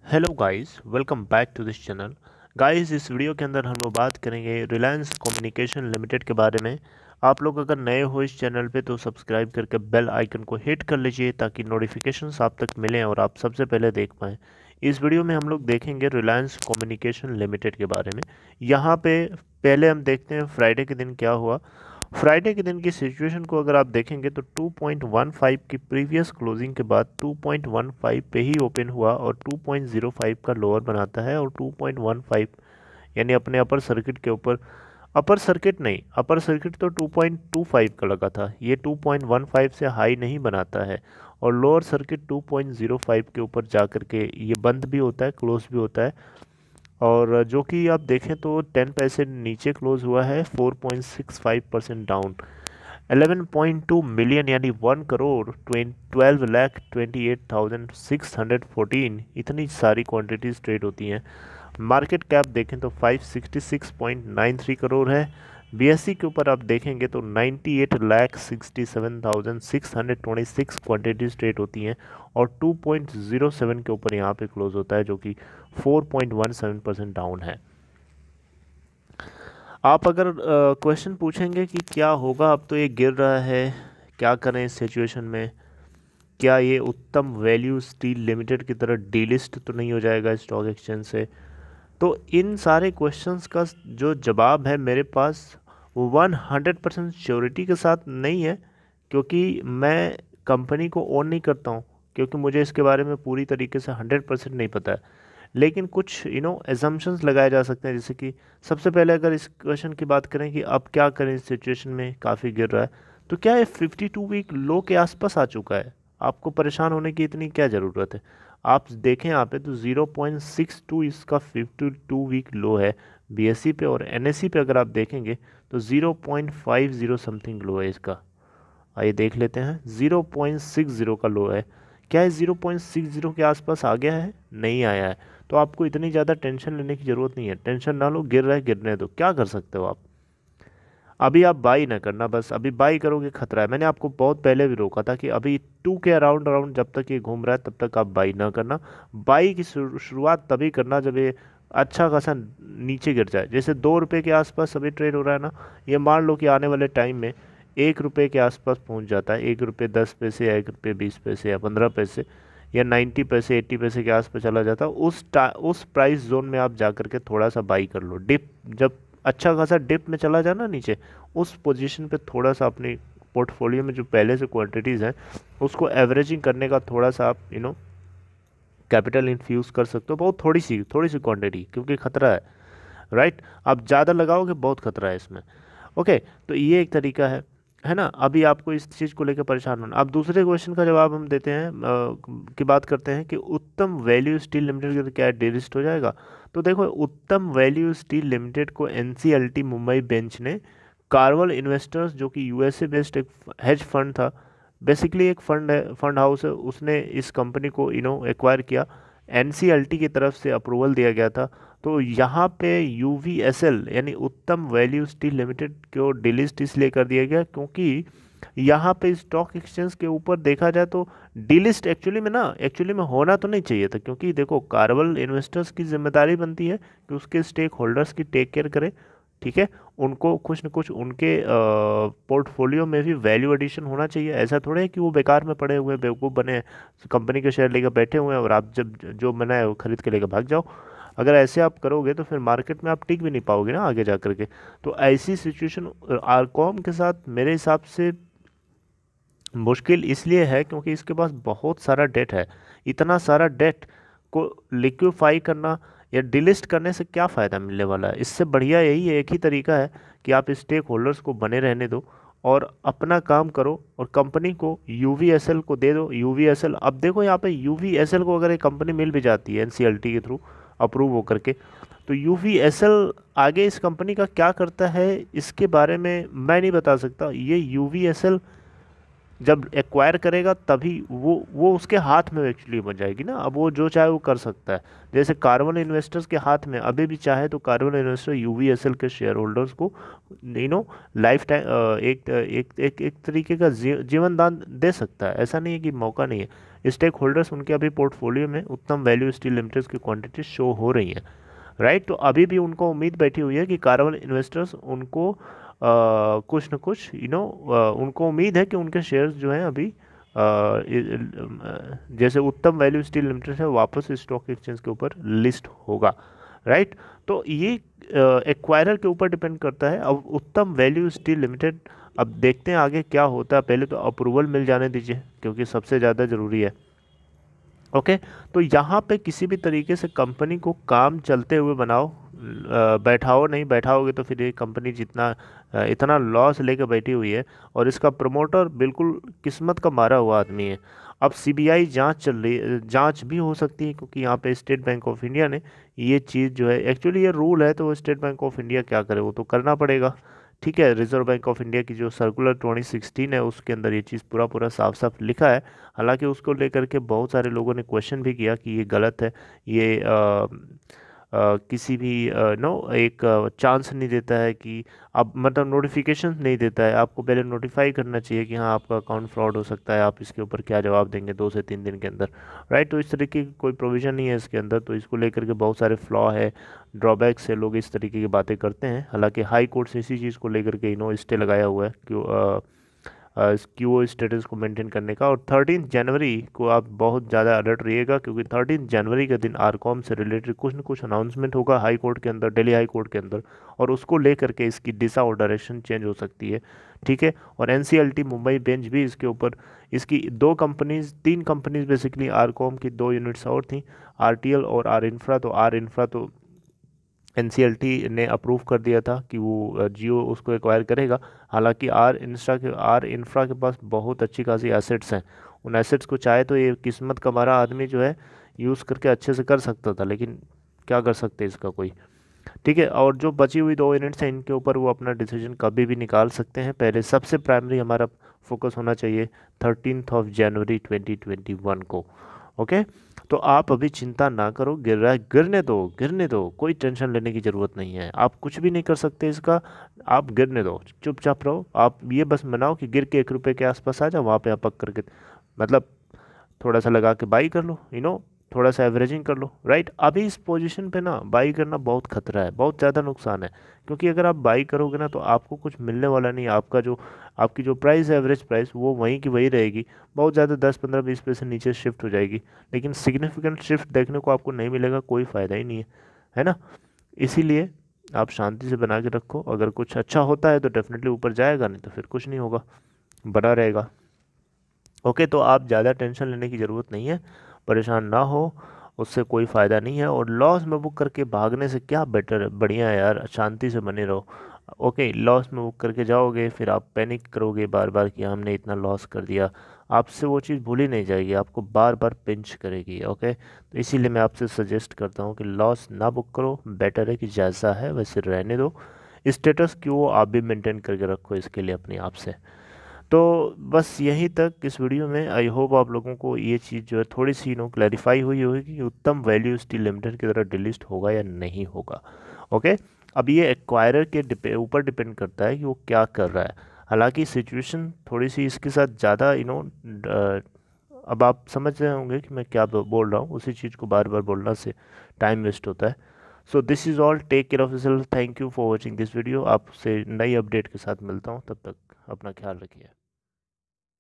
Hello guys, welcome back to this channel. Guys, इस video के अंदर हम लोग बात करेंगे रिलायंस कम्युनिकेशन लिमिटेड के बारे में। आप लोग अगर नए हो इस चैनल पे तो सब्सक्राइब करके बेल आइकन को हिट कर लीजिए ताकि नोटिफिकेशंस आप तक मिलें और आप सबसे पहले देख पाएँ। इस वीडियो में हम लोग देखेंगे रिलायंस कम्युनिकेशन लिमिटेड के बारे में। यहाँ पे पहले हम देखते हैं फ्राइडे के दिन क्या हुआ। फ्राइडे के दिन की सिचुएशन को अगर आप देखेंगे तो 2.15 की प्रीवियस क्लोजिंग के बाद 2.15 पे ही ओपन हुआ और 2.05 का लोअर बनाता है और 2.15 यानी अपने अपर सर्किट के ऊपर, अपर सर्किट नहीं, अपर सर्किट तो 2.25 का लगा था, ये 2.15 से हाई नहीं बनाता है और लोअर सर्किट 2.05 के ऊपर जा करके ये बंद भी होता है, क्लोज भी होता है। और जो कि आप देखें तो 10 पैसे नीचे क्लोज हुआ है, 4.65% डाउन। 11.2 मिलियन यानी 1 करोड़ 12 लाख 28,614 इतनी सारी क्वांटिटीज ट्रेड होती हैं। मार्केट कैप देखें तो 566.93 करोड़ है। बीएससी के ऊपर आप देखेंगे तो 98,67,626 क्वांटिटीज ट्रेड होती हैं और 2.07 के ऊपर यहाँ पे क्लोज होता है, जो कि 4.17% डाउन है। आप अगर क्वेश्चन पूछेंगे कि क्या होगा, अब तो ये गिर रहा है, क्या करें इस सिचुएशन में, क्या ये उत्तम वैल्यू स्टील लिमिटेड की तरह डीलिस्ट तो नहीं हो जाएगा स्टॉक एक्सचेंज से, तो इन सारे क्वेश्चंस का जो जवाब है मेरे पास वो 100% श्योरिटी के साथ नहीं है, क्योंकि मैं कंपनी को ओन नहीं करता हूँ, क्योंकि मुझे इसके बारे में पूरी तरीके से 100% नहीं पता है। लेकिन कुछ एजम्पशंस लगाए जा सकते हैं, जैसे कि सबसे पहले अगर इस क्वेश्चन की बात करें कि अब क्या करें इस सिचुएशन में, काफ़ी गिर रहा है, तो क्या ये 52 वीक लो के आसपास आ चुका है? आपको परेशान होने की इतनी क्या ज़रूरत है? आप देखें यहाँ पे तो 0.62 इसका 52 वीक लो है बीएससी पे, और एनएससी पे अगर आप देखेंगे तो 0.50 समथिंग लो है इसका। आइए देख लेते हैं, 0.60 का लो है। क्या है 0.60 के आसपास आ गया है? नहीं आया है। तो आपको इतनी ज़्यादा टेंशन लेने की ज़रूरत नहीं है, टेंशन ना लो, गिर रहा है गिरने दो, क्या कर सकते हो आप। अभी आप बाई ना करना, बस अभी बाई करोगे खतरा है। मैंने आपको बहुत पहले भी रोका था कि अभी 2 के अराउंड अराउंड जब तक ये घूम रहा है तब तक आप बाई ना करना। बाई की शुरुआत तभी करना जब ये अच्छा खासा नीचे गिर जाए। जैसे 2 रुपये के आसपास अभी ट्रेड हो रहा है ना, ये मान लो कि आने वाले टाइम में 1 रुपये के आसपास पहुंच जाता है, 1 रुपये 10 पैसे या 1 रुपये 20 पैसे या 15 पैसे या 90 पैसे 80 पैसे के आसपास चला जाता है, उस प्राइस जोन में आप जा करके थोड़ा सा बाई कर लो। डिप जब अच्छा खासा डिप में चला जाना नीचे, उस पोजीशन पे थोड़ा सा अपनी पोर्टफोलियो में जो पहले से क्वांटिटीज़ हैं उसको एवरेजिंग करने का थोड़ा सा आप कैपिटल इन्फ्यूज़ कर सकते हो, बहुत थोड़ी सी क्वांटिटी, क्योंकि खतरा है, राइट। आप ज़्यादा लगाओगे बहुत खतरा है इसमें। ओके, तो ये एक तरीका है ना। अभी आपको इस चीज़ को लेकर परेशान होना। अब दूसरे क्वेश्चन का जवाब हम देते हैं, की बात करते हैं कि उत्तम वैल्यू स्टील लिमिटेड का क्या डिलिस्ट हो जाएगा। तो देखो, उत्तम वैल्यू स्टील लिमिटेड को एनसीएलटी मुंबई बेंच ने कार्वल इन्वेस्टर्स, जो कि यूएसए बेस्ड एक हेज फंड था, बेसिकली एक फंड है, फंड हाउस है, उसने इस कंपनी को एक्वायर किया। एनसीएलटी की तरफ से अप्रूवल दिया गया था। तो यहाँ पे यूवीएसएल यानी उत्तम वैल्यू स्टील लिमिटेड को डिलिस्ट इसलिए कर दिया गया क्योंकि यहाँ पे स्टॉक एक्सचेंज के ऊपर देखा जाए तो डिलिस्ट एक्चुअली में होना तो नहीं चाहिए था, क्योंकि देखो कार्वल इन्वेस्टर्स की जिम्मेदारी बनती है कि उसके स्टेक होल्डर्स की टेक केयर करे, ठीक है। उनको कुछ न कुछ उनके पोर्टफोलियो में भी वैल्यू एडिशन होना चाहिए। ऐसा थोड़ा है कि वो बेकार में पड़े हुए बेवकूफ़ बने कंपनी के शेयर लेकर बैठे हुए हैं और आप जब जो मना है वो खरीद के लेकर भाग जाओ। अगर ऐसे आप करोगे तो फिर मार्केट में आप टिक भी नहीं पाओगे ना आगे जा करके। तो ऐसी सिचुएशन आरकॉम के साथ मेरे हिसाब से मुश्किल इसलिए है क्योंकि इसके पास बहुत सारा डेट है। इतना सारा डेट को लिक्विफाई करना या डिलिस्ट करने से क्या फ़ायदा मिलने वाला है? इससे बढ़िया यही है, एक ही तरीका है कि आप स्टेक होल्डर्स को बने रहने दो और अपना काम करो और कंपनी को यूवीएसएल को दे दो। यूवीएसएल, अब देखो यहाँ पे यूवीएसएल को अगर एक कंपनी मिल भी जाती है एनसीएलटी के थ्रू अप्रूव होकर के, तो यूवीएसएल आगे इस कंपनी का क्या करता है इसके बारे में मैं नहीं बता सकता। ये यूवीएसएल जब एक्वायर करेगा तभी वो उसके हाथ में एक्चुअली बन जाएगी ना। अब वो जो चाहे वो कर सकता है। जैसे कार्बन इन्वेस्टर्स के हाथ में अभी भी चाहे तो कार्बन इन्वेस्टर यूवीएसएल के शेयर होल्डर्स को लाइफ टाइम एक एक एक एक तरीके का जीवन दान दे सकता है। ऐसा नहीं है कि मौका नहीं है। स्टेक होल्डर्स उनके अभी पोर्टफोलियो में उत्तम वैल्यू स्टील लिमिटेड की क्वांटिटी शो हो रही है, राइट। तो अभी भी उनको उम्मीद बैठी हुई है कि कारवल इन्वेस्टर्स उनको कुछ न कुछ उनको उम्मीद है कि उनके शेयर्स जो हैं अभी जैसे उत्तम वैल्यू स्टील लिमिटेड है वापस स्टॉक एक्सचेंज के ऊपर लिस्ट होगा, राइट। तो ये एक्वायरर के ऊपर डिपेंड करता है। अब उत्तम वैल्यू स्टील लिमिटेड, अब देखते हैं आगे क्या होता है, पहले तो अप्रूवल मिल जाने दीजिए क्योंकि सबसे ज़्यादा ज़रूरी है। ओके, तो यहाँ पे किसी भी तरीके से कंपनी को काम चलते हुए बनाओ, बैठाओ नहीं, बैठाओगे तो फिर ये कंपनी जितना इतना लॉस लेके बैठी हुई है, और इसका प्रमोटर बिल्कुल किस्मत का मारा हुआ आदमी है। अब सीबीआई जांच चल रही है, जांच भी हो सकती है क्योंकि यहाँ पे स्टेट बैंक ऑफ इंडिया ने ये चीज़ जो है, एक्चुअली ये रूल है तो वो स्टेट बैंक ऑफ इंडिया क्या करे, वो तो करना पड़ेगा, ठीक है। रिजर्व बैंक ऑफ इंडिया की जो सर्कुलर 2016 है उसके अंदर ये चीज़ पूरा पूरा साफ साफ लिखा है। हालांकि उसको लेकर के बहुत सारे लोगों ने क्वेश्चन भी किया कि ये गलत है, ये किसी भी नो एक चांस नहीं देता है कि अब मतलब नोटिफिकेशन नहीं देता है, आपको पहले नोटिफाई करना चाहिए कि हाँ आपका अकाउंट फ्रॉड हो सकता है, आप इसके ऊपर क्या जवाब देंगे 2 से 3 दिन के अंदर, राइट। तो इस तरीके की कोई प्रोविज़न नहीं है इसके अंदर, तो इसको लेकर के बहुत सारे फ्लॉ है, ड्रॉबैक्स है, लोग इस तरीके की बातें करते हैं। हालांकि हाई कोर्ट से इसी चीज़ को लेकर के स्टे लगाया हुआ है क्यों क्यूओ स्टेटस को मेंटेन करने का। और 13 जनवरी को आप बहुत ज़्यादा अलर्ट रहिएगा क्योंकि 13 जनवरी के दिन आरकॉम से रिलेटेड कुछ न कुछ अनाउंसमेंट होगा हाई कोर्ट के अंदर, दिल्ली हाई कोर्ट के अंदर, और उसको लेकर के इसकी दिशा और डायरेक्शन चेंज हो सकती है, ठीक है। और एनसीएलटी मुंबई बेंच भी इसके ऊपर, इसकी 3 कंपनीज बेसिकली, आरकॉम की 2 यूनिट्स और थी, आरटीएल और आर इंफ्रा। तो आर इंफ्रा तो एनसीएलटी ने अप्रूव कर दिया था कि वो जियो उसको एक्वायर करेगा। हालांकि आर इंफ्रा के पास बहुत अच्छी खासी एसेट्स हैं, उन एसेट्स को चाहे तो ये किस्मत का मारा आदमी जो है यूज़ करके अच्छे से कर सकता था, लेकिन क्या कर सकते इसका कोई, ठीक है। और जो बची हुई 2 यूनिट्स हैं इनके ऊपर वो अपना डिसीजन कभी भी निकाल सकते हैं। पहले सबसे प्राइमरी हमारा फोकस होना चाहिए 13 जनवरी 2021 को, ओके। तो आप अभी चिंता ना करो, गिर रहा है गिरने दो, कोई टेंशन लेने की ज़रूरत नहीं है, आप कुछ भी नहीं कर सकते इसका, आप गिरने दो, चुपचाप रहो। आप ये बस मनाओ कि गिर के 1 रुपये के आसपास आ जाओ, वहाँ पे आप पक करके मतलब थोड़ा सा लगा के बाई कर लो, थोड़ा सा एवरेजिंग कर लो, राइट। अभी इस पोजीशन पे ना बाई करना बहुत खतरा है, बहुत ज़्यादा नुकसान है, क्योंकि अगर आप बाई करोगे ना तो आपको कुछ मिलने वाला नहीं, आपकी जो प्राइस है, एवरेज प्राइस, वो वहीं की वही रहेगी, बहुत ज़्यादा 10, 15, 20 पैसे नीचे शिफ्ट हो जाएगी, लेकिन सिग्निफिकेंट शिफ्ट देखने को आपको नहीं मिलेगा, कोई फ़ायदा ही नहीं है ना। इसीलिए आप शांति से बना के रखो, अगर कुछ अच्छा होता है तो डेफिनेटली ऊपर जाएगा, नहीं तो फिर कुछ नहीं होगा, बना रहेगा, ओके। तो आप ज़्यादा टेंशन लेने की ज़रूरत नहीं है, परेशान ना हो, उससे कोई फ़ायदा नहीं है। और लॉस में बुक करके भागने से क्या बेटर है, बढ़िया है यार, शांति से बने रहो, ओके। लॉस में बुक करके जाओगे फिर आप पैनिक करोगे बार बार कि हमने इतना लॉस कर दिया, आपसे वो चीज़ भूली नहीं जाएगी, आपको बार बार पिंच करेगी, ओके। तो इसीलिए मैं आपसे सजेस्ट करता हूँ कि लॉस ना बुक करो, बेटर है कि जैसा है वैसे रहने दो, स्टेटस क्यों आप भी मेंटेन करके रखो इसके लिए अपने आप से। तो बस यहीं तक इस वीडियो में, आई होप आप लोगों को ये चीज़ जो है थोड़ी सी क्लैरिफाई हुई होगी कि उत्तम वैल्यू स्टील लिमिटेड की तरह डिलिस्ट होगा या नहीं होगा, ओके। अब ये एक्वायरर के ऊपर डिपेंड करता है कि वो क्या कर रहा है। हालांकि सिचुएशन थोड़ी सी इसके साथ ज़्यादा अब आप समझ रहे होंगे कि मैं क्या बोल रहा हूँ, उसी चीज़ को बार बार बोलना से टाइम वेस्ट होता है। So this is all, take care of yourself, thank you for watching this video. आपसे नई अपडेट के साथ मिलता हूँ, तब तक अपना ख्याल रखिए।